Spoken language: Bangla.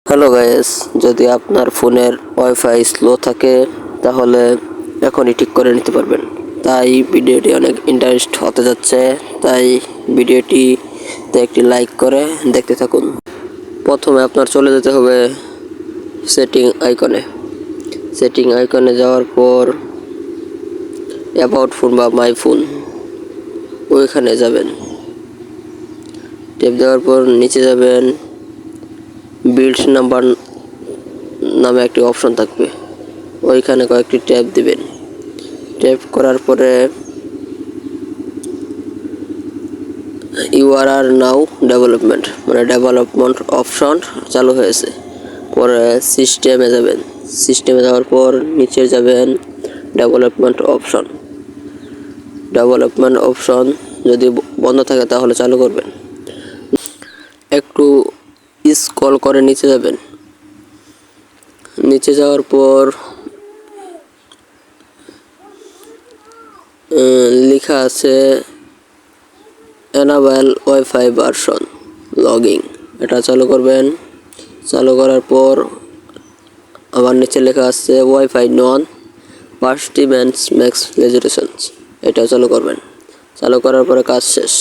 হ্যালো গাইস, যদি আপনার ফোনের ওয়াইফাই স্লো থাকে তাহলে এখনই ঠিক করে নিতে পারবেন। তাই ভিডিওটি অনেক ইন্টারেস্ট হতে যাচ্ছে, তাই ভিডিওটিতে একটি লাইক করে দেখতে থাকুন। প্রথমে আপনার চলে যেতে হবে সেটিং আইকনে যাওয়ার পর অ্যাবাউট ফোন বা মাই ফোন ওইখানে যাবেন। ট্যাপ দেওয়ার পর নিচে যাবেন, বিল্ড নাম্বার নামে একটি অপশন থাকবে, ওইখানে কয়েকটি ট্যাপ দিবেন। ট্যাপ করার পরে ইউআরআর নাও ডেভেলপমেন্ট অপশন চালু হয়েছে। পরে সিস্টেমে যাওয়ার পর নিচে যাবেন ডেভেলপমেন্ট অপশন যদি বন্ধ থাকে তাহলে চালু করবেন। একটু স্ক্রল করে নিচে যাবেন। নিচে যাওয়ার পর লেখা আছে এনাবেল ওয়াইফাই ভার্সন লগিং, এটা চালু করবেন। চালু করার পর আবার নিচে লেখা আছে ওয়াইফাই নন পার্সিস্টেন্স ম্যাক্স রেজুলেশন, এটা চালু করবেন। চালু করার পরে কাজ শেষ।